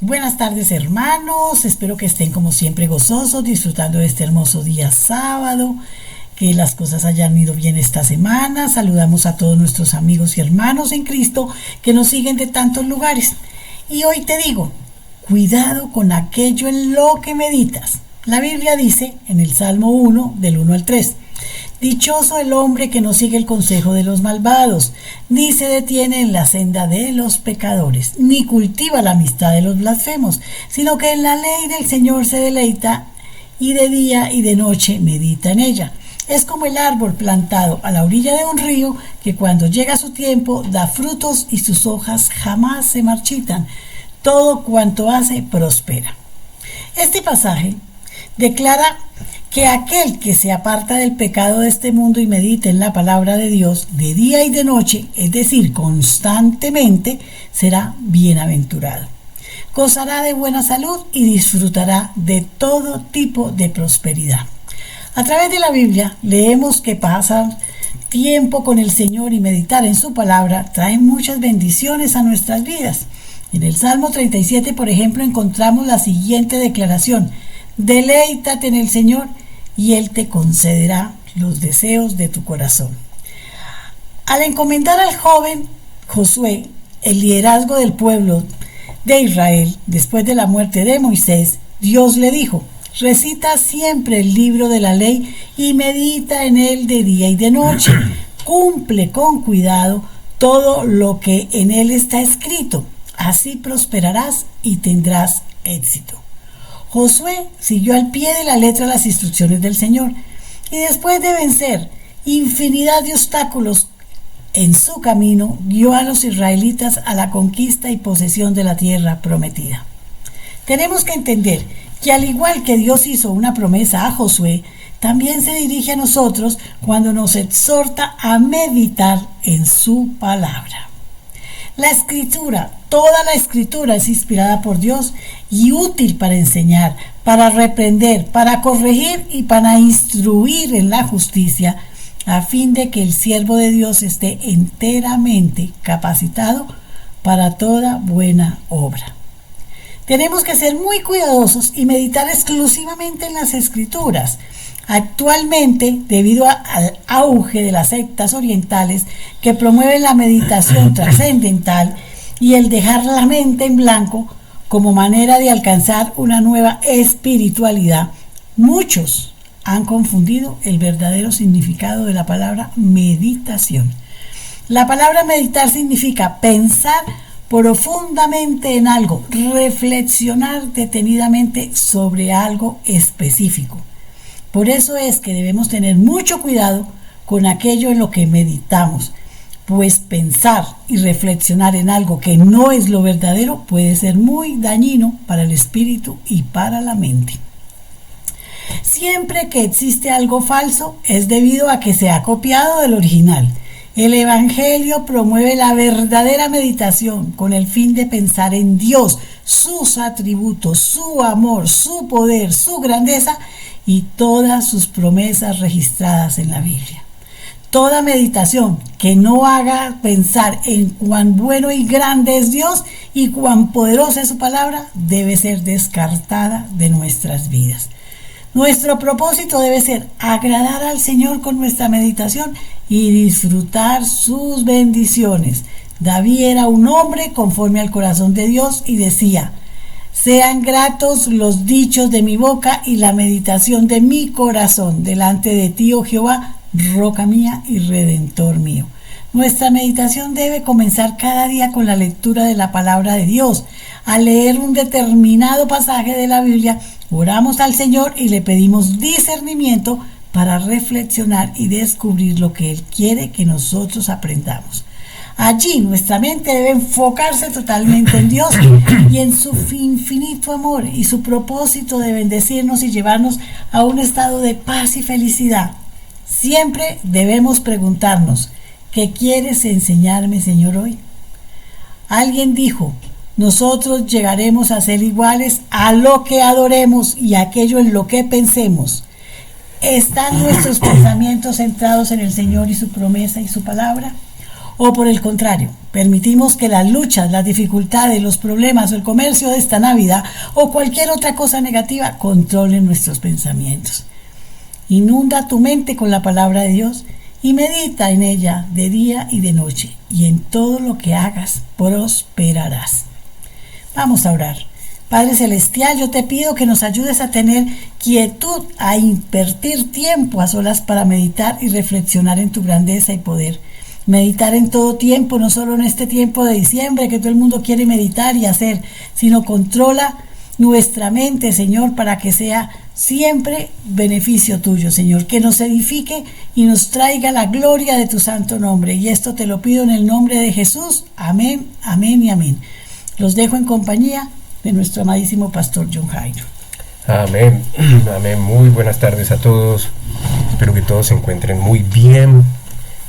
Buenas tardes, hermanos, espero que estén como siempre gozosos, disfrutando de este hermoso día sábado, que las cosas hayan ido bien esta semana. Saludamos a todos nuestros amigos y hermanos en Cristo que nos siguen de tantos lugares. Y hoy te digo, cuidado con aquello en lo que meditas. La Biblia dice en el Salmo 1, del 1 al 3, dichoso el hombre que no sigue el consejo de los malvados, ni se detiene en la senda de los pecadores, ni cultiva la amistad de los blasfemos, sino que en la ley del Señor se deleita, y de día y de noche medita en ella. Es como el árbol plantado a la orilla de un río, que cuando llega su tiempo da frutos y sus hojas jamás se marchitan. Todo cuanto hace prospera. Este pasaje declara que aquel que se aparta del pecado de este mundo y medita en la palabra de Dios de día y de noche, es decir, constantemente, será bienaventurado. Gozará de buena salud y disfrutará de todo tipo de prosperidad. A través de la Biblia leemos que pasar tiempo con el Señor y meditar en su palabra trae muchas bendiciones a nuestras vidas. En el Salmo 37, por ejemplo, encontramos la siguiente declaración: deleítate en el Señor y Él te concederá los deseos de tu corazón. Al encomendar al joven Josué el liderazgo del pueblo de Israel después de la muerte de Moisés, Dios le dijo: recita siempre el libro de la ley y medita en él de día y de noche. Cumple con cuidado todo lo que en él está escrito. Así prosperarás y tendrás éxito. Josué siguió al pie de la letra las instrucciones del Señor, y después de vencer infinidad de obstáculos en su camino, guió a los israelitas a la conquista y posesión de la tierra prometida. Tenemos que entender que al igual que Dios hizo una promesa a Josué, también se dirige a nosotros cuando nos exhorta a meditar en su palabra. La escritura, toda la escritura es inspirada por Dios y útil para enseñar, para reprender, para corregir y para instruir en la justicia, a fin de que el siervo de Dios esté enteramente capacitado para toda buena obra. Tenemos que ser muy cuidadosos y meditar exclusivamente en las escrituras. Actualmente, debido al auge de las sectas orientales que promueven la meditación trascendental y el dejar la mente en blanco como manera de alcanzar una nueva espiritualidad, muchos han confundido el verdadero significado de la palabra meditación. La palabra meditar significa pensar profundamente en algo, reflexionar detenidamente sobre algo específico. Por eso es que debemos tener mucho cuidado con aquello en lo que meditamos, pues pensar y reflexionar en algo que no es lo verdadero puede ser muy dañino para el espíritu y para la mente. Siempre que existe algo falso es debido a que se ha copiado del original. El Evangelio promueve la verdadera meditación con el fin de pensar en Dios, sus atributos, su amor, su poder, su grandeza y todas sus promesas registradas en la Biblia. Toda meditación que no haga pensar en cuán bueno y grande es Dios y cuán poderosa es su palabra debe ser descartada de nuestras vidas. Nuestro propósito debe ser agradar al Señor con nuestra meditación y disfrutar sus bendiciones. David era un hombre conforme al corazón de Dios y decía: sean gratos los dichos de mi boca y la meditación de mi corazón delante de ti, oh Jehová, roca mía y redentor mío. Nuestra meditación debe comenzar cada día con la lectura de la palabra de Dios. Al leer un determinado pasaje de la Biblia, oramos al Señor y le pedimos discernimiento para reflexionar y descubrir lo que Él quiere que nosotros aprendamos. Allí nuestra mente debe enfocarse totalmente en Dios y en su infinito amor y su propósito de bendecirnos y llevarnos a un estado de paz y felicidad. Siempre debemos preguntarnos: ¿qué quieres enseñarme, Señor, hoy? Alguien dijo: nosotros llegaremos a ser iguales a lo que adoremos y aquello en lo que pensemos. ¿Están nuestros pensamientos centrados en el Señor y su promesa y su palabra? O por el contrario, Permitimos que las luchas, las dificultades, los problemas o el comercio de esta Navidad o cualquier otra cosa negativa controlen nuestros pensamientos. Inunda tu mente con la palabra de Dios y medita en ella de día y de noche, y en todo lo que hagas prosperarás. Vamos a orar. Padre Celestial, yo te pido que nos ayudes a tener quietud, a invertir tiempo a solas para meditar y reflexionar en tu grandeza y poder. Meditar en todo tiempo, no solo en este tiempo de diciembre que todo el mundo quiere meditar y hacer, sino controla nuestra mente, Señor, para que sea siempre beneficio tuyo, Señor, que nos edifique y nos traiga la gloria de tu santo nombre. Y esto te lo pido en el nombre de Jesús. Amén, amén y amén. Los dejo en compañía de nuestro amadísimo pastor John Jairo. Amén, amén. Muy buenas tardes a todos. Espero que todos se encuentren muy bien,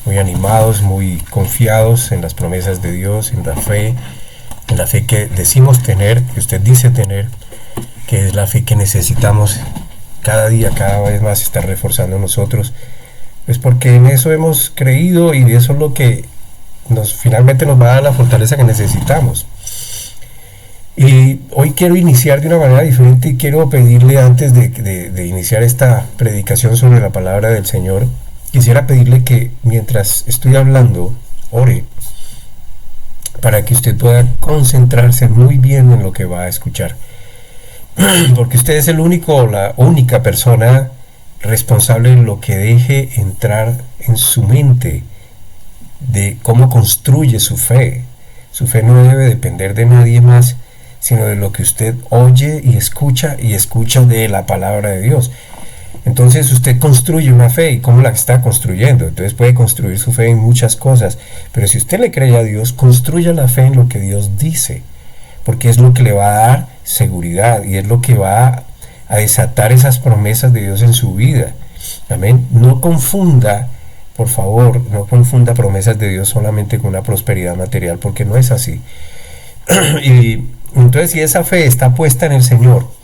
muy animados, muy confiados en las promesas de Dios, en la fe que decimos tener, que usted dice tener, que es la fe que necesitamos cada día, cada vez más estar reforzando nosotros, pues porque en eso hemos creído y eso es lo que finalmente nos va a dar la fortaleza que necesitamos. Y hoy quiero iniciar de una manera diferente y quiero pedirle, antes de iniciar esta predicación sobre la palabra del Señor, quisiera pedirle que mientras estoy hablando, ore, para que usted pueda concentrarse muy bien en lo que va a escuchar. Porque usted es el único o la única persona responsable de lo que deje entrar en su mente, de cómo construye su fe. Su fe no debe depender de nadie más, sino de lo que usted oye y escucha de la palabra de Dios. Entonces usted construye una fe, y cómo la está construyendo. Entonces puede construir su fe en muchas cosas, pero si usted le cree a Dios, construya la fe en lo que Dios dice, porque es lo que le va a dar seguridad y es lo que va a desatar esas promesas de Dios en su vida. Amén. No confunda, por favor, no confunda promesas de Dios solamente con una prosperidad material, porque no es así. Y entonces, si esa fe está puesta en el Señor,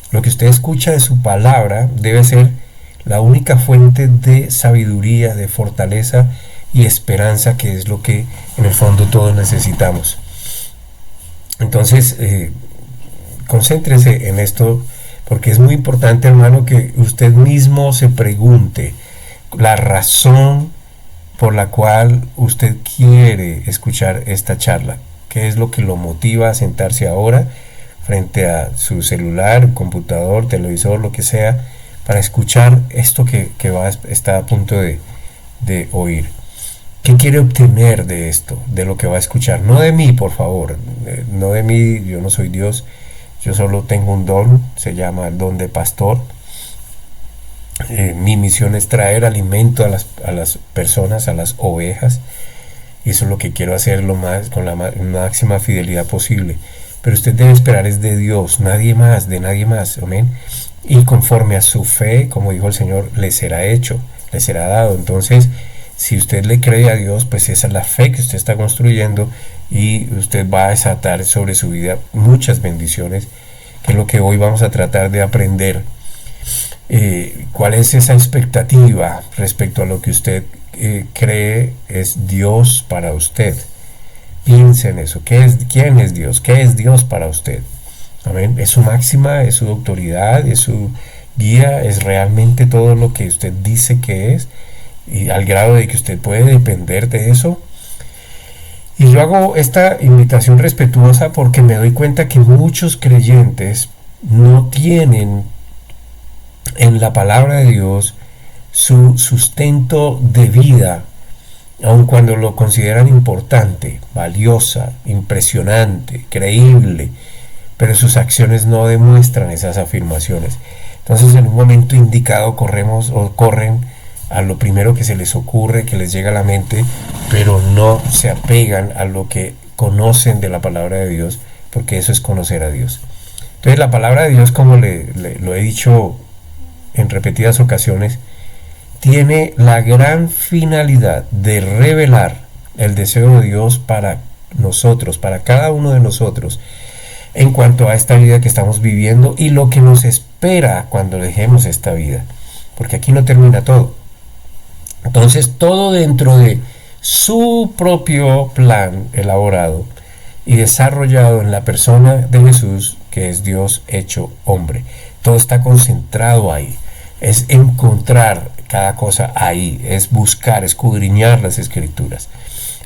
lo que usted escucha de su palabra debe ser la única fuente de sabiduría, de fortaleza y esperanza, que es lo que en el fondo todos necesitamos. Entonces, concéntrese en esto, porque es muy importante, hermano, que usted mismo se pregunte la razón por la cual usted quiere escuchar esta charla. ¿Qué es lo que lo motiva a sentarse ahora frente a su celular, computador, televisor, lo que sea, para escuchar esto que está a punto de oír? ¿Qué quiere obtener de esto, de lo que va a escuchar? No de mí, por favor, no de mí, yo no soy Dios, yo solo tengo un don, se llama el don de pastor. Mi misión es traer alimento a las personas, a las ovejas, y eso es lo que quiero hacer con la máxima fidelidad posible. Pero usted debe esperar es de Dios, nadie más, de nadie más, amén. Y conforme a su fe, como dijo el Señor, le será hecho, le será dado. Entonces, si usted le cree a Dios, pues esa es la fe que usted está construyendo, y usted va a desatar sobre su vida muchas bendiciones, que es lo que hoy vamos a tratar de aprender. ¿Cuál es esa expectativa respecto a lo que usted cree es Dios para usted? Piense en eso. ¿Quién es Dios? ¿Qué es Dios para usted? Amén. ¿Es su máxima? ¿Es su autoridad? ¿Es su guía? ¿Es realmente todo lo que usted dice que es? Y al grado de que usted puede depender de eso. Y yo hago esta invitación respetuosa porque me doy cuenta que muchos creyentes no tienen en la palabra de Dios su sustento de vida, aun cuando lo consideran importante, valiosa, impresionante, creíble, pero sus acciones no demuestran esas afirmaciones. Entonces, en un momento indicado corren a lo primero que se les ocurre, que les llega a la mente, pero no se apegan a lo que conocen de la palabra de Dios, porque eso es conocer a Dios. Entonces, la palabra de Dios, como lo he dicho en repetidas ocasiones, tiene la gran finalidad de revelar el deseo de Dios para nosotros, para cada uno de nosotros, en cuanto a esta vida que estamos viviendo y lo que nos espera cuando dejemos esta vida, porque aquí no termina todo. Entonces, todo dentro de su propio plan elaborado y desarrollado en la persona de Jesús, que es Dios hecho hombre. Todo está concentrado ahí. Es encontrar cada cosa ahí, es buscar, escudriñar las escrituras.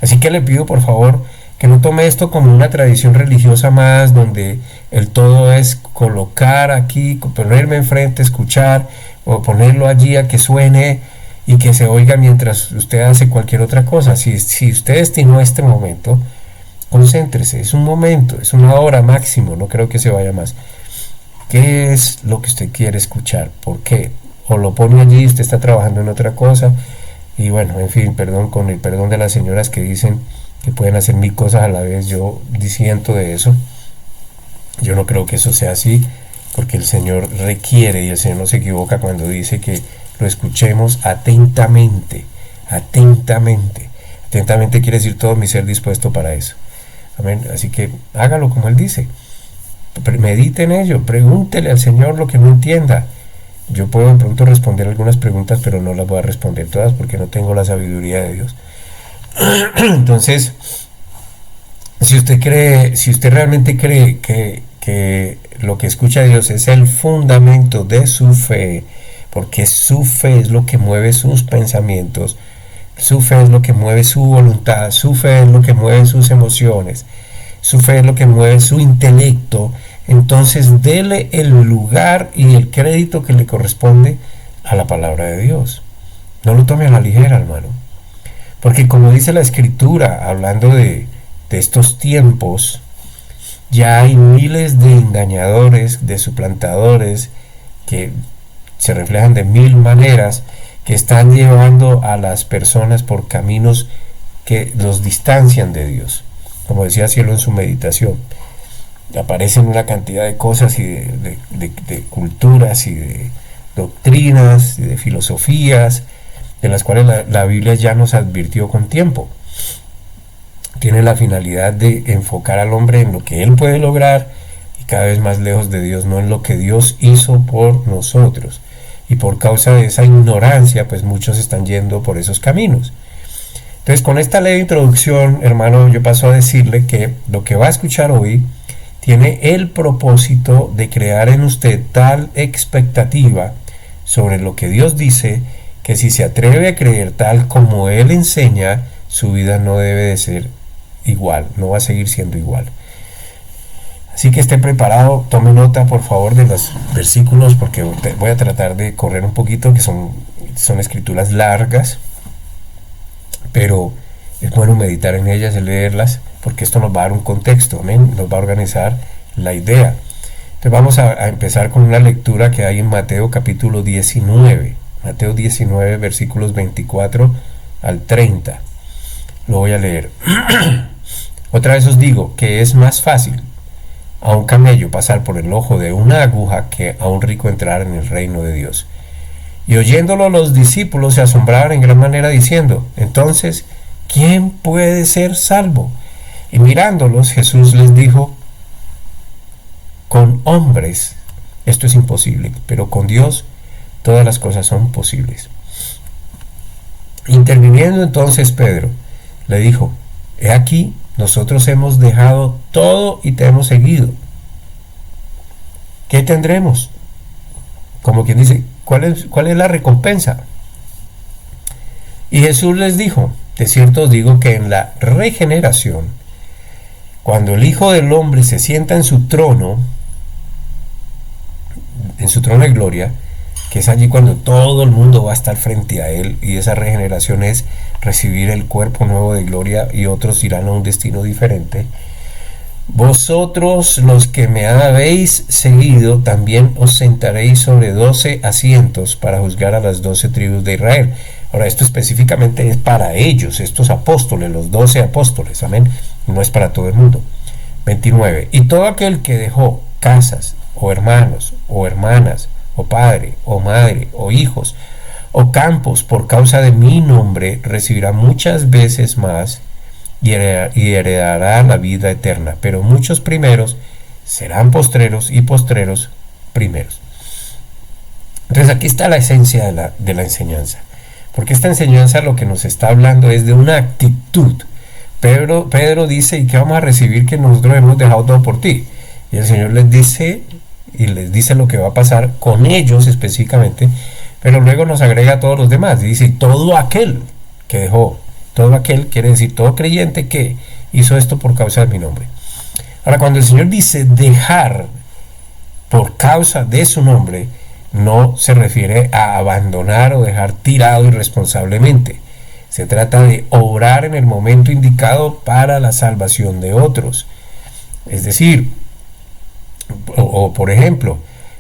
Así que le pido por favor que no tome esto como una tradición religiosa más, donde el todo es colocar aquí, ponerme enfrente, escuchar, o ponerlo allí a que suene y que se oiga mientras usted hace cualquier otra cosa. Si usted destinó este momento, concéntrese, es un momento, es una hora máximo, no creo que se vaya más. ¿Qué es lo que usted quiere escuchar? ¿Por qué? O lo pone allí, usted está trabajando en otra cosa, y bueno, en fin, perdón, con el perdón de las señoras que dicen que pueden hacer 1000 cosas a la vez, yo disiento de eso. Yo no creo que eso sea así, porque el Señor requiere, y el Señor no se equivoca cuando dice que lo escuchemos atentamente, atentamente. Atentamente quiere decir todo mi ser dispuesto para eso. Amén. Así que hágalo como Él dice. Medite en ello, pregúntele al Señor lo que no entienda. Yo puedo de pronto responder algunas preguntas, pero no las voy a responder todas porque no tengo la sabiduría de Dios. Entonces, si usted realmente cree que lo que escucha Dios es el fundamento de su fe, porque su fe es lo que mueve sus pensamientos, su fe es lo que mueve su voluntad, su fe es lo que mueve sus emociones, su fe es lo que mueve su intelecto, entonces dele el lugar y el crédito que le corresponde a la palabra de Dios. No lo tome a la ligera, hermano. Porque como dice la Escritura, hablando de estos tiempos, ya hay miles de engañadores, de suplantadores, que se reflejan de 1000 maneras, que están llevando a las personas por caminos que los distancian de Dios. Como decía Cielo en su meditación, aparecen una cantidad de cosas y de culturas y de doctrinas y de filosofías, de las cuales la Biblia ya nos advirtió con tiempo. Tiene la finalidad de enfocar al hombre en lo que él puede lograr y cada vez más lejos de Dios, no en lo que Dios hizo por nosotros. Y por causa de esa ignorancia, pues muchos están yendo por esos caminos. Entonces, con esta leve introducción, hermano, yo paso a decirle que lo que va a escuchar hoy tiene el propósito de crear en usted tal expectativa sobre lo que Dios dice, que si se atreve a creer tal como Él enseña, su vida no debe de ser igual, no va a seguir siendo igual. Así que esté preparado, tome nota por favor de los versículos, porque voy a tratar de correr un poquito, que son escrituras largas, pero es bueno meditar en ellas y leerlas, porque esto nos va a dar un contexto, ¿amén? Nos va a organizar la idea. Entonces vamos a empezar con una lectura que hay en Mateo capítulo 19, Mateo 19 versículos 24 al 30. Lo voy a leer. Otra vez os digo que es más fácil a un camello pasar por el ojo de una aguja que a un rico entrar en el reino de Dios. Y oyéndolo los discípulos se asombraron en gran manera diciendo, entonces, ¿quién puede ser salvo? Y mirándolos Jesús les dijo, con hombres esto es imposible, pero con Dios todas las cosas son posibles. Interviniendo entonces Pedro, le dijo, he aquí, nosotros hemos dejado todo y te hemos seguido. ¿Qué tendremos? Como quien dice, ¿cuál es la recompensa? Y Jesús les dijo, de cierto os digo que en la regeneración, cuando el Hijo del Hombre se sienta en su trono de gloria, que es allí cuando todo el mundo va a estar frente a Él, y esa regeneración es recibir el cuerpo nuevo de gloria y otros irán a un destino diferente. Vosotros los que me habéis seguido también os sentaréis sobre 12 asientos para juzgar a las 12 tribus de Israel. Ahora esto específicamente es para ellos, estos apóstoles, los 12 apóstoles, amén, no es para todo el mundo. 29. Y todo aquel que dejó casas o hermanos o hermanas o padre o madre o hijos o campos por causa de mi nombre recibirá muchas veces más y heredará la vida eterna, pero muchos primeros serán postreros y postreros primeros. Entonces aquí está la esencia de la enseñanza. Porque esta enseñanza lo que nos está hablando es de una actitud. Pedro dice, ¿y qué vamos a recibir que nosotros hemos dejado todo por ti? Y el Señor les dice lo que va a pasar con ellos específicamente, pero luego nos agrega a todos los demás. Y dice, todo aquel que dejó, todo aquel quiere decir todo creyente que hizo esto por causa de mi nombre. Ahora, cuando el Señor dice dejar por causa de su nombre, no se refiere a abandonar o dejar tirado irresponsablemente. Se trata de obrar en el momento indicado para la salvación de otros. Es decir, o por ejemplo,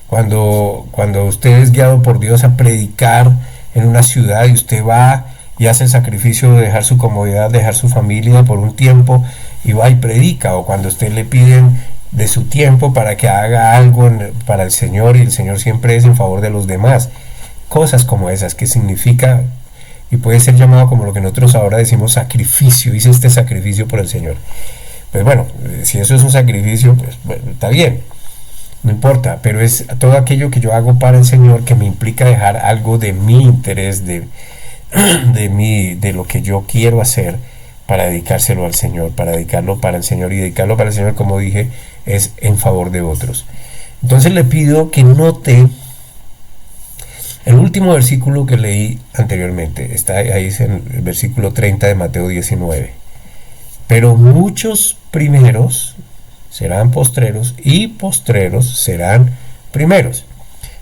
cuando usted es guiado por Dios a predicar en una ciudad y usted va y hace el sacrificio de dejar su comodidad, dejar su familia por un tiempo y va y predica, o cuando usted le piden de su tiempo para que haga algo para el Señor y el Señor siempre es en favor de los demás. Cosas como esas, que significa y puede ser llamado como lo que nosotros ahora decimos sacrificio. Hice este sacrificio por el Señor. Pues bueno, si eso es un sacrificio, pues bueno, está bien, no importa, pero es todo aquello que yo hago para el Señor que me implica dejar algo de mi interés, de lo que yo quiero hacer para dedicárselo al Señor, para dedicarlo para el Señor, y dedicarlo para el Señor, como dije, es en favor de otros. Entonces le pido que note el último versículo que leí anteriormente. Está ahí, es en el versículo 30 de Mateo 19. Pero muchos primeros serán postreros y postreros serán primeros.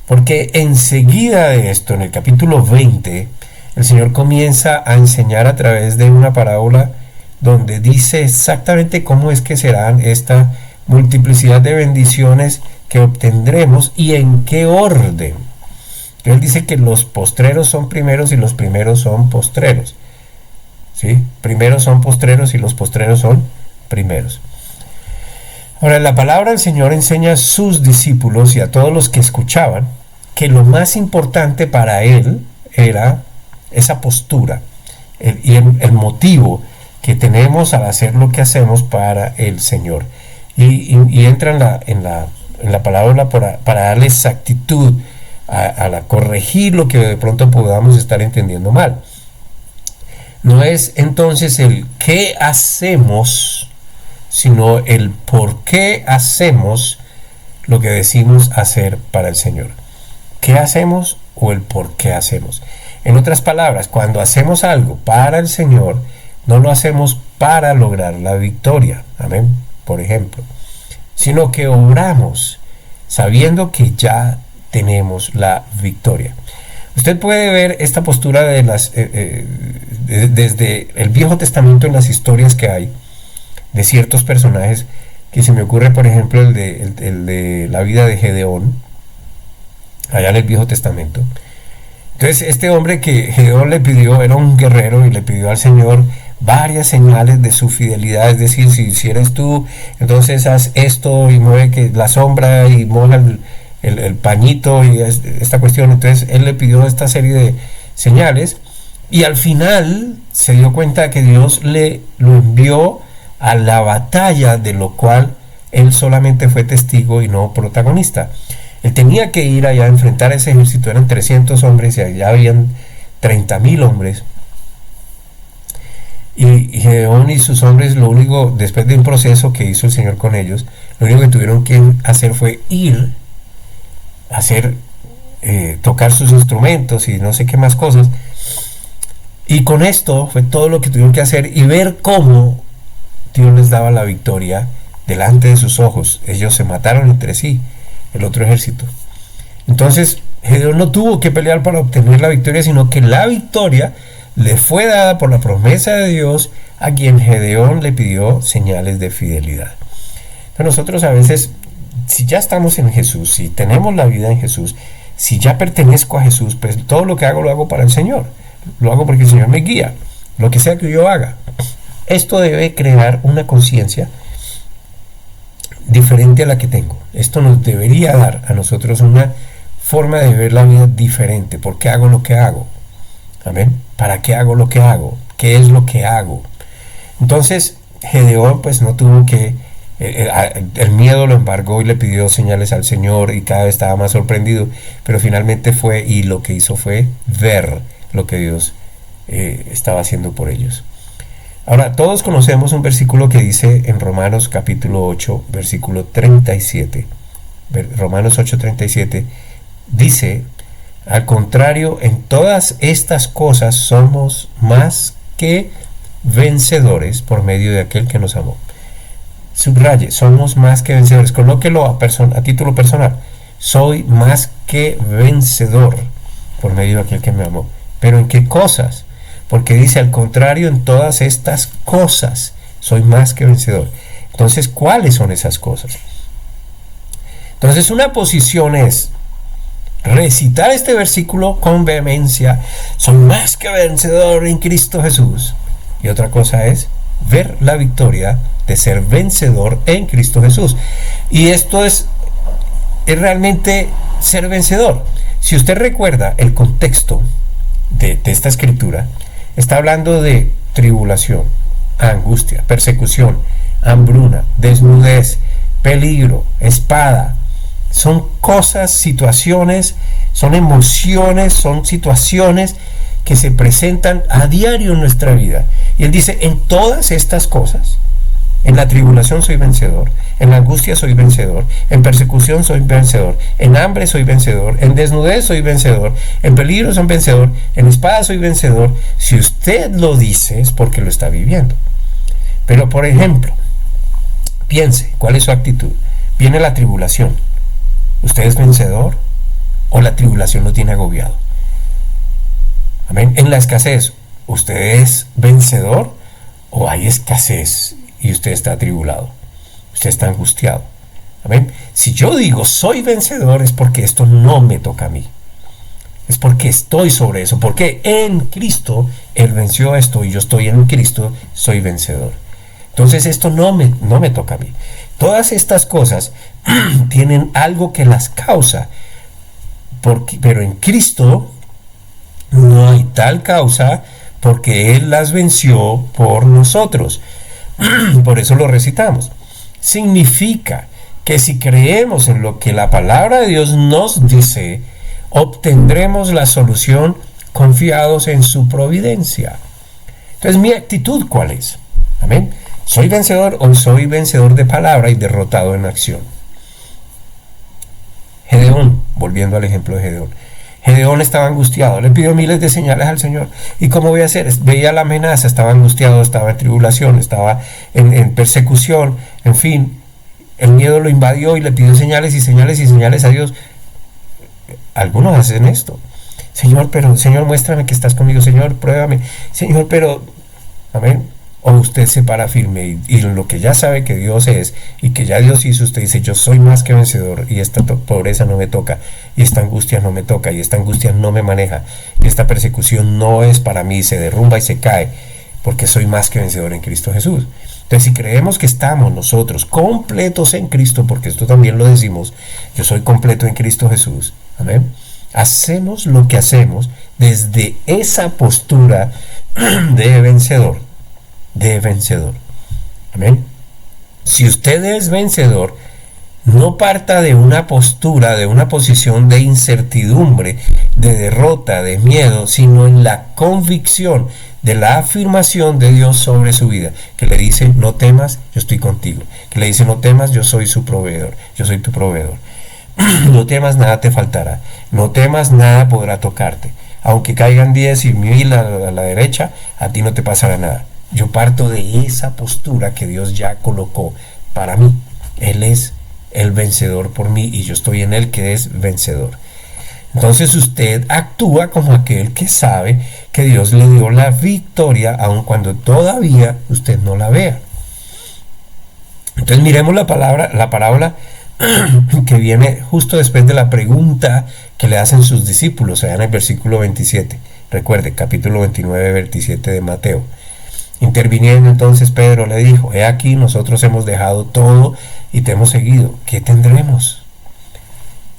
Porque enseguida de esto, en el capítulo 20, el Señor comienza a enseñar a través de una parábola donde dice exactamente cómo es que serán esta multiplicidad de bendiciones que obtendremos y en qué orden. Él dice que los postreros son primeros y los primeros son postreros. ¿Sí? Primeros son postreros y los postreros son primeros. Ahora, la palabra del Señor enseña a sus discípulos y a todos los que escuchaban que lo más importante para Él era esa postura y el motivo que tenemos al hacer lo que hacemos para el Señor. Y entra en la palabra para darle exactitud a corregir lo que de pronto podamos estar entendiendo mal. No es entonces el qué hacemos, sino el por qué hacemos lo que decimos hacer para el Señor. ¿Qué hacemos o el por qué hacemos? En otras palabras, cuando hacemos algo para el Señor, no lo hacemos para lograr la victoria, amén, por ejemplo, sino que obramos sabiendo que ya tenemos la victoria. Usted puede ver esta postura desde el Viejo Testamento en las historias que hay de ciertos personajes, que se me ocurre, por ejemplo, el de la vida de Gedeón, allá en el Viejo Testamento. Entonces, este hombre que Gedeón le pidió, era un guerrero y le pidió al Señor varias señales de su fidelidad, es decir, si eres tú, entonces haz esto y mueve que la sombra y moja el pañito y esta cuestión. Entonces él le pidió esta serie de señales y al final se dio cuenta que Dios lo envió a la batalla, de lo cual él solamente fue testigo y no protagonista. Él tenía que ir allá a enfrentar a ese ejército, eran 300 hombres y allá habían 30,000 hombres. Y Gedeón y sus hombres, lo único, después de un proceso que hizo el Señor con ellos, lo único que tuvieron que hacer fue ir a tocar sus instrumentos y no sé qué más cosas. Y con esto fue todo lo que tuvieron que hacer y ver cómo Dios les daba la victoria delante de sus ojos. Ellos se mataron entre sí, el otro ejército. Entonces Gedeón no tuvo que pelear para obtener la victoria, sino que la victoria le fue dada por la promesa de Dios a quien Gedeón le pidió señales de fidelidad. Pero nosotros a veces, si ya estamos en Jesús, si tenemos la vida en Jesús, si ya pertenezco a Jesús, pues todo lo que hago lo hago para el Señor. Lo hago porque el Señor me guía, lo que sea que yo haga. Esto debe crear una conciencia diferente a la que tengo. Esto nos debería dar a nosotros una forma de ver la vida diferente. ¿Por qué hago lo que hago? Amén. ¿Para qué hago lo que hago? ¿Qué es lo que hago? Entonces Gedeón pues no tuvo que, el miedo lo embargó y le pidió señales al Señor y cada vez estaba más sorprendido, pero finalmente fue y lo que hizo fue ver lo que Dios estaba haciendo por ellos. Ahora, todos conocemos un versículo que dice en Romanos capítulo 8, versículo 37. Romanos 8:37 dice: al contrario, en todas estas cosas somos más que vencedores por medio de aquel que nos amó. Subraye, somos más que vencedores. Colóquelo a título personal. Soy más que vencedor por medio de aquel que me amó. ¿Pero en qué cosas? Porque dice, al contrario, en todas estas cosas soy más que vencedor. Entonces, ¿cuáles son esas cosas? Entonces, una posición es recitar este versículo con vehemencia: soy más que vencedor en Cristo Jesús. Y otra cosa es ver la victoria de ser vencedor en Cristo Jesús. Y esto es realmente ser vencedor. Si usted recuerda el contexto de esta escritura, está hablando de tribulación, angustia, persecución, hambruna, desnudez, peligro, espada. Son cosas, situaciones, son emociones, son situaciones que se presentan a diario en nuestra vida. Y él dice, en todas estas cosas, en la tribulación soy vencedor, en la angustia soy vencedor, en persecución soy vencedor, en hambre soy vencedor, en desnudez soy vencedor, en peligro soy vencedor, en espada soy vencedor. Si usted lo dice es porque lo está viviendo. Pero por ejemplo, piense, ¿cuál es su actitud? Viene la tribulación. ¿Usted es vencedor o la tribulación lo tiene agobiado? Amén. En la escasez, ¿usted es vencedor o hay escasez y usted está atribulado? Usted está angustiado. Amén. Si yo digo soy vencedor es porque esto no me toca a mí. Es porque estoy sobre eso. Porque en Cristo Él venció esto y yo estoy en Cristo, soy vencedor. Entonces esto no me toca a mí. Todas estas cosas tienen algo que las causa. Pero en Cristo no hay tal causa porque Él las venció por nosotros. Por eso lo recitamos. Significa que si creemos en lo que la palabra de Dios nos dice, obtendremos la solución confiados en su providencia. Entonces, ¿mi actitud cuál es? Amén. ¿Soy vencedor o soy vencedor de palabra y derrotado en acción? Gedeón, volviendo al ejemplo de Gedeón. Gedeón estaba angustiado, le pidió miles de señales al Señor. ¿Y cómo voy a hacer? Veía la amenaza, estaba angustiado, estaba en tribulación, estaba en persecución, en fin. El miedo lo invadió y le pidió señales y señales y señales a Dios. Algunos hacen esto. Señor, muéstrame que estás conmigo. Señor, pruébame. Señor, pero... Amén. O usted se para firme y lo que ya sabe que Dios es y que ya Dios hizo, usted dice, yo soy más que vencedor y esta pobreza no me toca, y esta angustia no me toca, y esta angustia no me maneja, y esta persecución no es para mí, se derrumba y se cae, porque soy más que vencedor en Cristo Jesús. Entonces, si creemos que estamos nosotros completos en Cristo, porque esto también lo decimos, yo soy completo en Cristo Jesús, amén, hacemos lo que hacemos desde esa postura de vencedor. Amén. Si usted es vencedor, no parta de una postura, de una posición de incertidumbre, de derrota, de miedo, sino en la convicción de la afirmación de Dios sobre su vida, que le dice, no temas, yo estoy contigo, que le dice, no temas, yo soy su proveedor, yo soy tu proveedor. No temas, nada te faltará, no temas, nada podrá tocarte, aunque caigan 10 y 1000 a la derecha, a ti no te pasará nada. Yo parto de esa postura que Dios ya colocó para mí. Él es el vencedor por mí y yo estoy en Él que es vencedor. Entonces usted actúa como aquel que sabe que Dios le dio la victoria aun cuando todavía usted no la vea. Entonces miremos la parábola que viene justo después de la pregunta que le hacen sus discípulos, allá en el versículo 27. Recuerde, capítulo 29, 27 de Mateo. Interviniendo entonces Pedro le dijo, he aquí nosotros hemos dejado todo y te hemos seguido, ¿qué tendremos?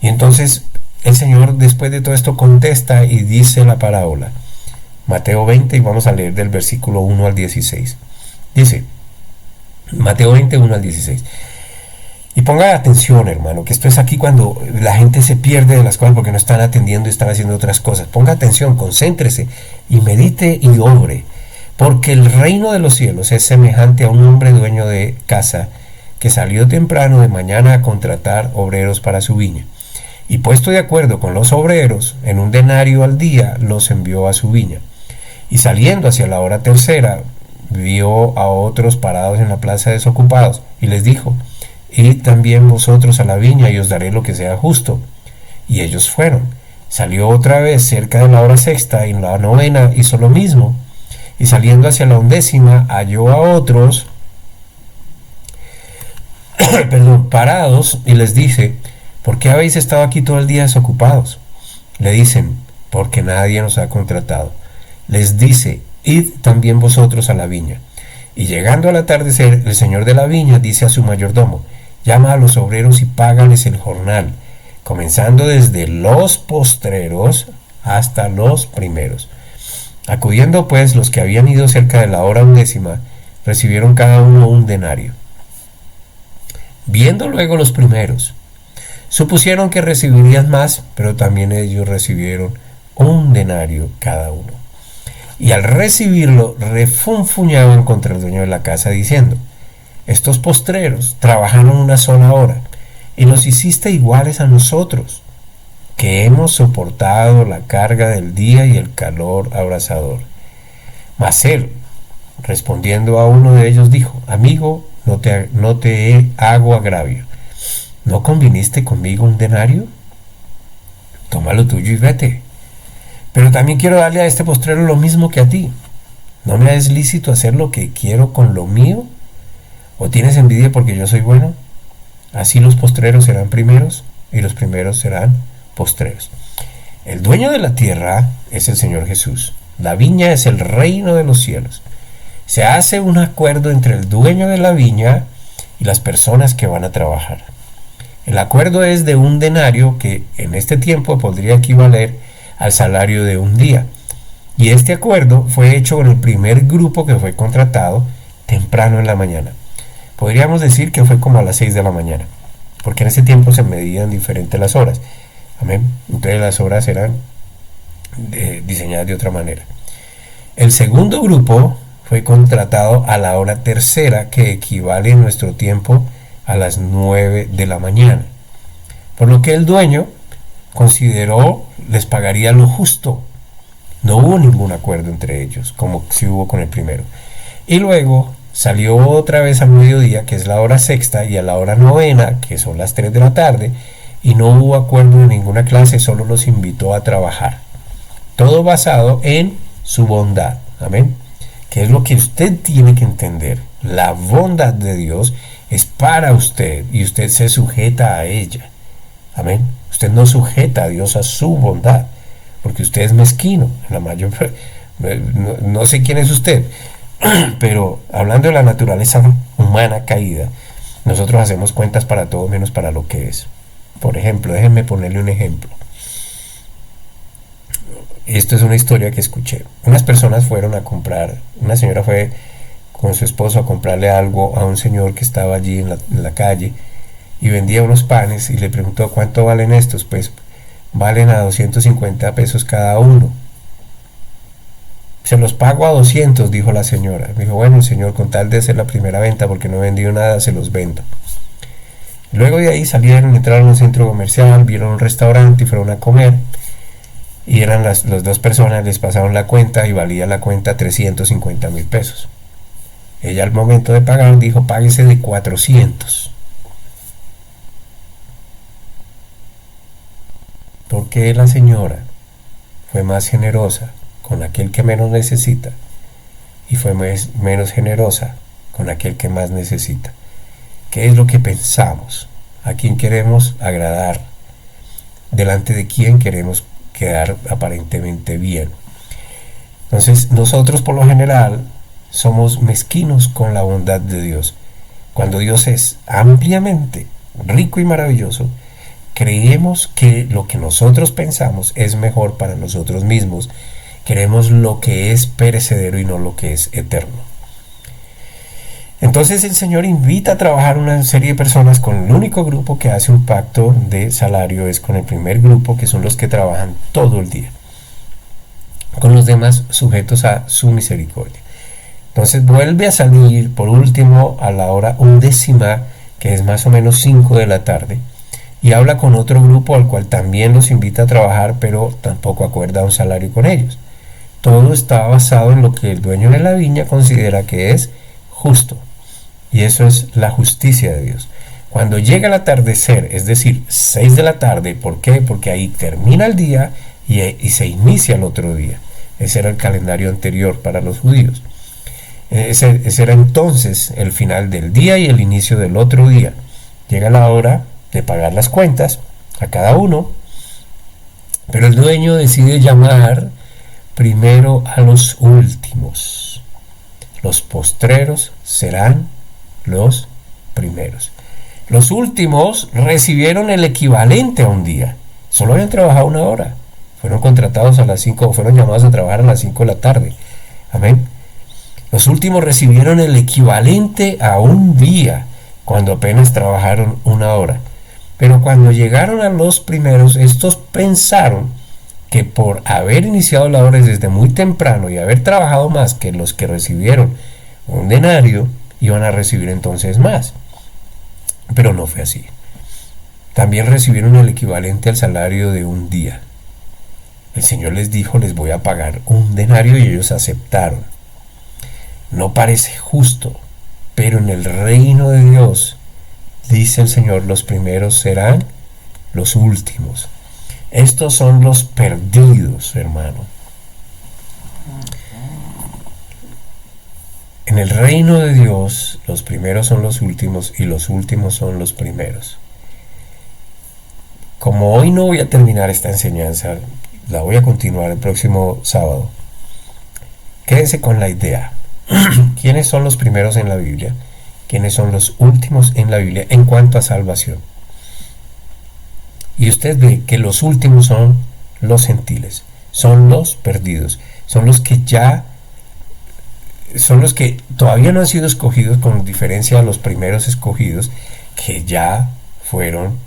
Y entonces el Señor después de todo esto contesta y dice la parábola. Mateo 20 y vamos a leer del versículo 1 al 16. Dice, Mateo 20, 1 al 16. Y ponga atención, hermano, que esto es aquí cuando la gente se pierde de las cosas porque no están atendiendo y están haciendo otras cosas. Ponga atención, concéntrese y medite y obre. Porque el reino de los cielos es semejante a un hombre dueño de casa que salió temprano de mañana a contratar obreros para su viña. Y puesto de acuerdo con los obreros, en un denario al día los envió a su viña. Y saliendo hacia la hora tercera, vio a otros parados en la plaza desocupados, y les dijo: id también vosotros a la viña, y os daré lo que sea justo. Y ellos fueron. Salió otra vez cerca de la hora sexta, y en la novena hizo lo mismo. Y saliendo hacia la 11ª, halló a otros parados, y les dice: ¿por qué habéis estado aquí todo el día desocupados? Le dicen: porque nadie nos ha contratado. Les dice: id también vosotros a la viña. Y llegando al atardecer, el señor de la viña dice a su mayordomo: llama a los obreros y págales el jornal, comenzando desde los postreros hasta los primeros. Acudiendo pues los que habían ido cerca de la hora 11ª, recibieron cada uno un denario. Viendo luego los primeros, supusieron que recibirían más, pero también ellos recibieron un denario cada uno. Y al recibirlo, refunfuñaban contra el dueño de la casa, diciendo: estos postreros trabajaron una sola hora, y los hiciste iguales a nosotros, que hemos soportado la carga del día y el calor abrasador. Mas él, respondiendo a uno de ellos, dijo: amigo, no te hago agravio. ¿No conviniste conmigo un denario? Toma lo tuyo y vete. Pero también quiero darle a este postrero lo mismo que a ti. ¿No me es lícito hacer lo que quiero con lo mío? ¿O tienes envidia porque yo soy bueno? Así los postreros serán primeros, y los primeros serán postreros. El dueño de la tierra es el Señor Jesús. La viña es el reino de los cielos. Se hace un acuerdo entre el dueño de la viña y las personas que van a trabajar. El acuerdo es de un denario, que en este tiempo podría equivaler al salario de un día. Y este acuerdo fue hecho con el primer grupo que fue contratado temprano en la mañana. Podríamos decir que fue como a las 6 de la mañana, porque en ese tiempo se medían diferentes las horas. Amén. Entonces las horas eran diseñadas de otra manera. El segundo grupo fue contratado a la hora tercera, que equivale en nuestro tiempo a las 9 de la mañana. Por lo que el dueño consideró les pagaría lo justo. No hubo ningún acuerdo entre ellos, como si hubo con el primero. Y luego salió otra vez al mediodía, que es la hora sexta, y a la hora novena, que son las 3 de la tarde, y no hubo acuerdo de ninguna clase, solo los invitó a trabajar. Todo basado en su bondad. Amén. Que es lo que usted tiene que entender. La bondad de Dios es para usted y usted se sujeta a ella. Amén. Usted no sujeta a Dios a su bondad, porque usted es mezquino. No sé quién es usted, pero hablando de la naturaleza humana caída, nosotros hacemos cuentas para todo menos para lo que es. Por ejemplo, déjenme ponerle un ejemplo. Esto es una historia que escuché. Unas personas fueron a comprar, una señora fue con su esposo a comprarle algo a un señor que estaba allí en la calle, y vendía unos panes, y le preguntó: ¿cuánto valen estos? Pues valen a 250 pesos cada uno. Se los pago a 200, dijo la señora. Me dijo: bueno, señor, con tal de hacer la primera venta, porque no he vendido nada, se los vendo. Luego de ahí salieron, entraron a un centro comercial, vieron un restaurante y fueron a comer. Y eran las dos personas, les pasaron la cuenta y valía la cuenta 350,000 pesos. Ella, al momento de pagar, dijo: páguese de 400. Porque la señora fue más generosa con aquel que menos necesita y fue menos generosa con aquel que más necesita. ¿Qué es lo que pensamos? ¿A quién queremos agradar? ¿Delante de quién queremos quedar aparentemente bien? Entonces, nosotros por lo general somos mezquinos con la bondad de Dios. Cuando Dios es ampliamente rico y maravilloso, creemos que lo que nosotros pensamos es mejor para nosotros mismos. Queremos lo que es perecedero y no lo que es eterno. Entonces el Señor invita a trabajar una serie de personas con el único grupo que hace un pacto de salario, es con el primer grupo, que son los que trabajan todo el día, con los demás sujetos a su misericordia. Entonces vuelve a salir por último a la hora 11, que es más o menos 5 de la tarde, y habla con otro grupo al cual también los invita a trabajar, pero tampoco acuerda un salario con ellos. Todo está basado en lo que el dueño de la viña considera que es justo. Y eso es la justicia de Dios. Cuando llega el atardecer, es decir, 6 de la tarde, ¿por qué? Porque ahí termina el día y se inicia el otro día. Ese era el calendario anterior para los judíos. Ese era entonces el final del día y el inicio del otro día. Llega la hora de pagar las cuentas a cada uno, pero el dueño decide llamar primero a los últimos. Los postreros serán los primeros. Los últimos recibieron el equivalente a un día. Solo habían trabajado 1 hora. Fueron contratados a las 5, fueron llamados a trabajar a las 5 de la tarde. Amén. Los últimos recibieron el equivalente a un día cuando apenas trabajaron 1 hora. Pero cuando llegaron a los primeros, estos pensaron que por haber iniciado labores desde muy temprano y haber trabajado más que los que recibieron un denario, iban a recibir entonces más. Pero no fue así. También recibieron el equivalente al salario de un día. El Señor les dijo, les voy a pagar un denario, y ellos aceptaron. No parece justo, pero en el reino de Dios, dice el Señor, los primeros serán los últimos. Estos son los perdidos, hermano. En el reino de Dios, los primeros son los últimos y los últimos son los primeros. Como hoy no voy a terminar esta enseñanza, la voy a continuar el próximo sábado. Quédense con la idea. ¿Quiénes son los primeros en la Biblia? ¿Quiénes son los últimos en la Biblia en cuanto a salvación? Y usted ve que los últimos son los gentiles, son los perdidos, son los que todavía no han sido escogidos, con diferencia a los primeros escogidos, que ya fueron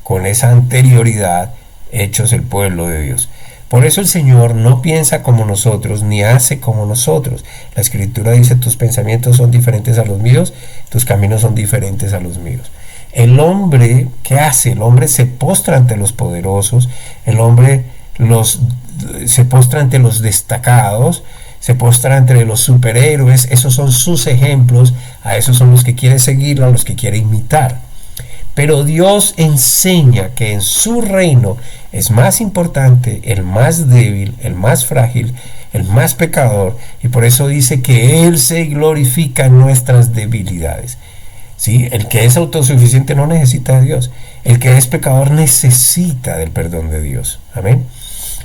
con esa anterioridad hechos el pueblo de Dios. Por eso el Señor no piensa como nosotros, ni hace como nosotros. La Escritura dice, tus pensamientos son diferentes a los míos, tus caminos son diferentes a los míos. El hombre, ¿qué hace? El hombre se postra ante los poderosos, el hombre se postra ante los destacados, se postra entre los superhéroes. Esos son sus ejemplos, a esos son los que quiere seguir, a los que quiere imitar. Pero Dios enseña que en su reino es más importante el más débil, el más frágil, el más pecador, y por eso dice que Él se glorifica en nuestras debilidades. ¿Sí? El que es autosuficiente no necesita de Dios. El que es pecador necesita del perdón de Dios. Amén.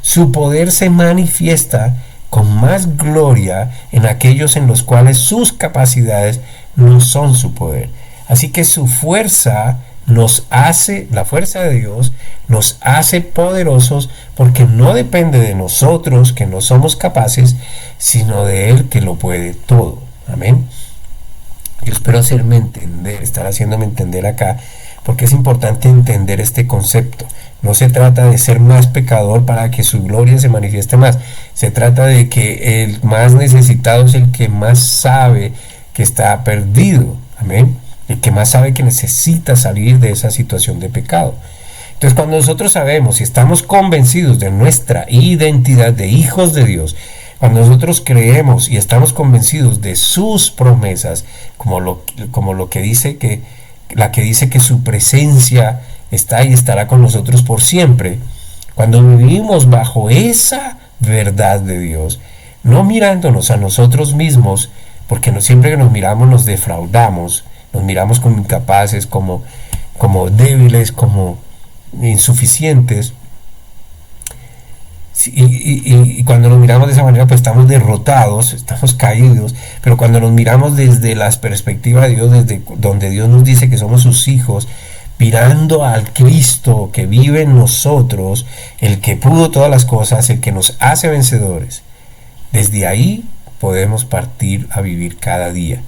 Su poder se manifiesta con más gloria en aquellos en los cuales sus capacidades no son su poder. Así que su fuerza la fuerza de Dios nos hace poderosos, porque no depende de nosotros, que no somos capaces, sino de Él, que lo puede todo. Amén. Yo espero estar haciéndome entender acá, porque es importante entender este concepto. No se trata de ser más pecador para que su gloria se manifieste más. Se trata de que el más necesitado es el que más sabe que está perdido. Amén. El que más sabe que necesita salir de esa situación de pecado. Entonces, cuando nosotros sabemos y estamos convencidos de nuestra identidad de hijos de Dios, cuando nosotros creemos y estamos convencidos de sus promesas, como lo que dice que su presencia está y estará con nosotros por siempre, cuando vivimos bajo esa verdad de Dios, no mirándonos a nosotros mismos, porque siempre que nos miramos nos defraudamos, nos miramos como incapaces, como débiles, como insuficientes. Y cuando nos miramos de esa manera, pues estamos derrotados, estamos caídos. Pero cuando nos miramos desde la perspectiva de Dios, desde donde Dios nos dice que somos sus hijos, mirando al Cristo que vive en nosotros, el que pudo todas las cosas, el que nos hace vencedores, desde ahí podemos partir a vivir cada día.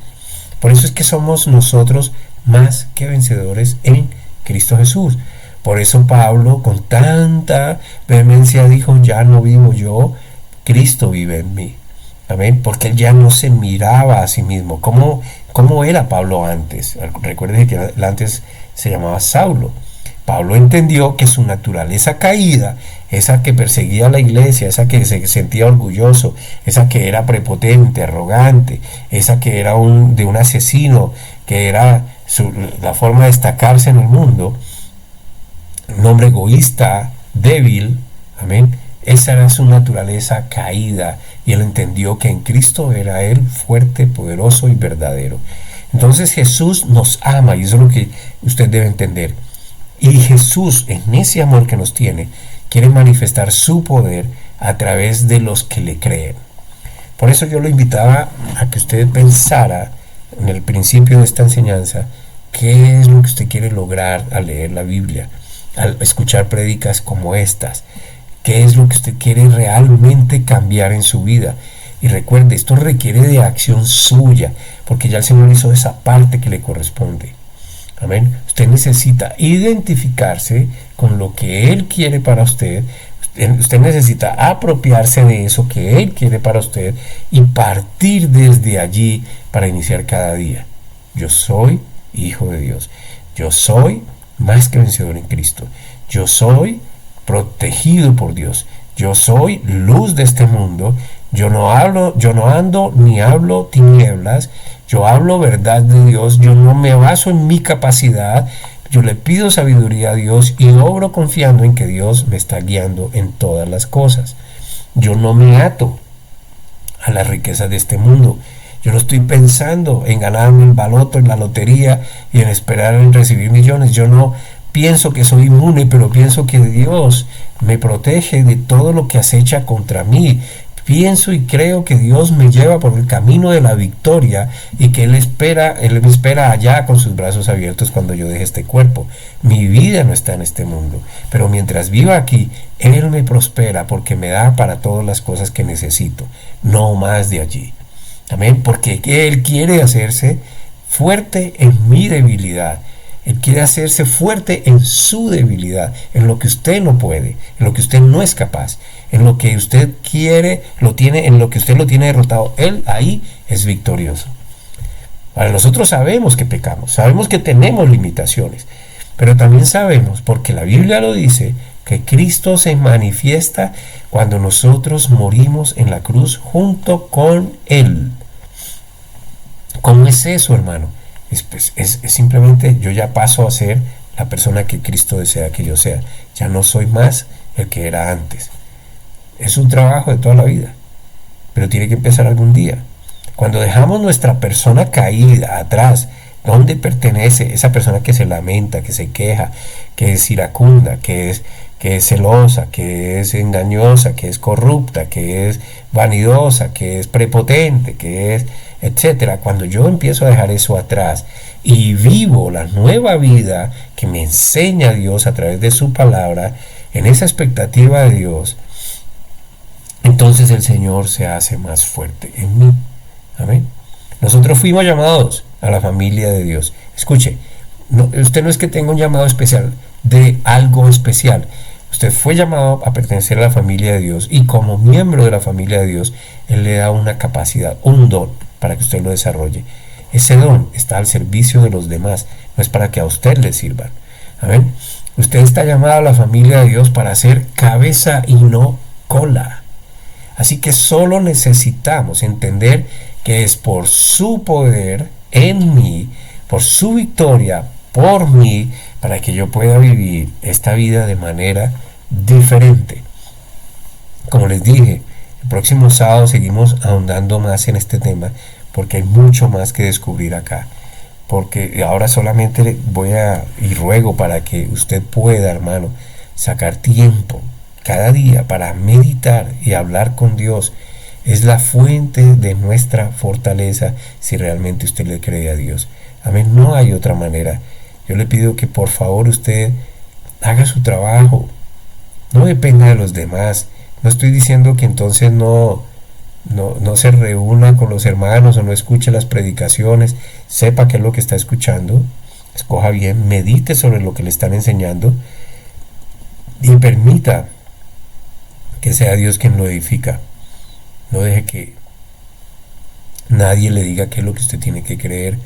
Por eso es que somos nosotros más que vencedores en Cristo Jesús. Por eso Pablo con tanta vehemencia dijo, ya no vivo yo, Cristo vive en mí. Amén, porque él ya no se miraba a sí mismo. ¿Cómo era Pablo antes? Recuerden que él antes se llamaba Saulo. Pablo entendió que su naturaleza caída, esa que perseguía a la iglesia, esa que se sentía orgulloso, esa que era prepotente, arrogante, esa que era de un asesino, que era la forma de destacarse en el mundo, un hombre egoísta, débil, amén. Esa era su naturaleza caída y él entendió que en Cristo era él fuerte, poderoso y verdadero. Entonces Jesús nos ama y eso es lo que usted debe entender. Y Jesús, en ese amor que nos tiene, quiere manifestar su poder a través de los que le creen. Por eso yo lo invitaba a que usted pensara en el principio de esta enseñanza, qué es lo que usted quiere lograr al leer la Biblia, al escuchar prédicas como estas. ¿Qué es lo que usted quiere realmente cambiar en su vida? Y recuerde, esto requiere de acción suya, porque ya el Señor hizo esa parte que le corresponde. Amén. Usted necesita identificarse con lo que Él quiere para usted. Usted necesita apropiarse de eso que Él quiere para usted y partir desde allí para iniciar cada día. Yo soy hijo de Dios. Yo soy más que vencedor en Cristo. Yo soy protegido por Dios. Yo soy luz de este mundo. Yo no ando ni hablo tinieblas. Yo hablo verdad de Dios. Yo no me baso en mi capacidad. Yo le pido sabiduría a Dios y obro confiando en que Dios me está guiando en todas las cosas. Yo no me ato a las riquezas de este mundo. Yo no estoy pensando en ganarme el baloto, en la lotería y en esperar en recibir millones. Yo no pienso que soy inmune, pero pienso que Dios me protege de todo lo que acecha contra mí. Pienso y creo que Dios me lleva por el camino de la victoria y que Él me espera allá con sus brazos abiertos cuando yo deje este cuerpo. Mi vida no está en este mundo, pero mientras viva aquí, Él me prospera porque me da para todas las cosas que necesito, no más de allí. Amén, porque Él quiere hacerse fuerte en mi debilidad. Él quiere hacerse fuerte en su debilidad, en lo que usted no puede, en lo que usted no es capaz, en lo que usted quiere, en lo que usted lo tiene derrotado. Él ahí es victorioso. Ahora, nosotros sabemos que pecamos, sabemos que tenemos limitaciones, pero también sabemos, porque la Biblia lo dice, que Cristo se manifiesta cuando nosotros morimos en la cruz junto con Él. ¿Cómo es eso, hermano? Es simplemente yo ya paso a ser la persona que Cristo desea que yo sea. Ya no soy más el que era antes. Es un trabajo de toda la vida, pero tiene que empezar algún día. Cuando dejamos nuestra persona caída atrás, ¿dónde pertenece esa persona que se lamenta, que se queja, que es iracunda, que es celosa, que es engañosa, que es corrupta, que es vanidosa, que es prepotente, que es etcétera? Cuando yo empiezo a dejar eso atrás y vivo la nueva vida que me enseña Dios a través de su palabra, en esa expectativa de Dios, entonces el Señor se hace más fuerte en mí. Amén. Nosotros fuimos llamados a la familia de Dios. Escuche, usted no es que tenga un llamado especial de algo especial. Usted fue llamado a pertenecer a la familia de Dios y como miembro de la familia de Dios, Él le da una capacidad, un don para que usted lo desarrolle. Ese don está al servicio de los demás, no es para que a usted le sirvan. Amén. Usted está llamado a la familia de Dios para ser cabeza y no cola. Así que solo necesitamos entender que es por su poder en mí, por su victoria por mí, para que yo pueda vivir esta vida de manera diferente. Como les dije, el próximo sábado seguimos ahondando más en este tema, porque hay mucho más que descubrir acá. Porque ahora solamente y ruego para que usted pueda, hermano, sacar tiempo cada día para meditar y hablar con Dios. Es la fuente de nuestra fortaleza si realmente usted le cree a Dios. Amén, no hay otra manera. Yo le pido que por favor usted haga su trabajo. No dependa de los demás. No estoy diciendo que entonces no no se reúna con los hermanos o no escuche las predicaciones, sepa qué es lo que está escuchando, escoja bien, medite sobre lo que le están enseñando y permita que sea Dios quien lo edifica. No deje que nadie le diga qué es lo que usted tiene que creer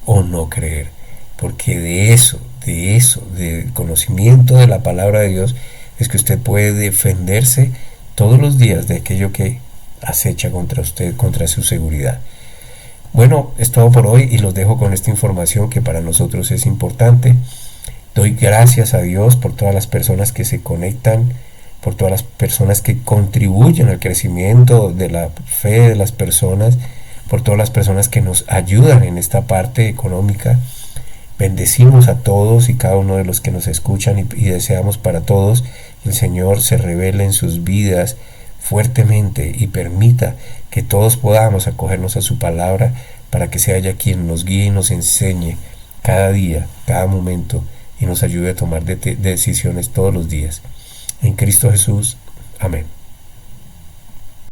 o no creer, porque del conocimiento de la palabra de Dios es que usted puede defenderse todos los días de aquello que acecha contra usted, contra su seguridad. Bueno, es todo por hoy y los dejo con esta información que para nosotros es importante. Doy gracias a Dios por todas las personas que se conectan, por todas las personas que contribuyen al crecimiento de la fe de las personas, por todas las personas que nos ayudan en esta parte económica. Bendecimos a todos y cada uno de los que nos escuchan y deseamos para todos que el Señor se revele en sus vidas fuertemente y permita que todos podamos acogernos a su palabra para que sea ella quien nos guíe y nos enseñe cada día, cada momento y nos ayude a tomar decisiones todos los días. En Cristo Jesús. Amén.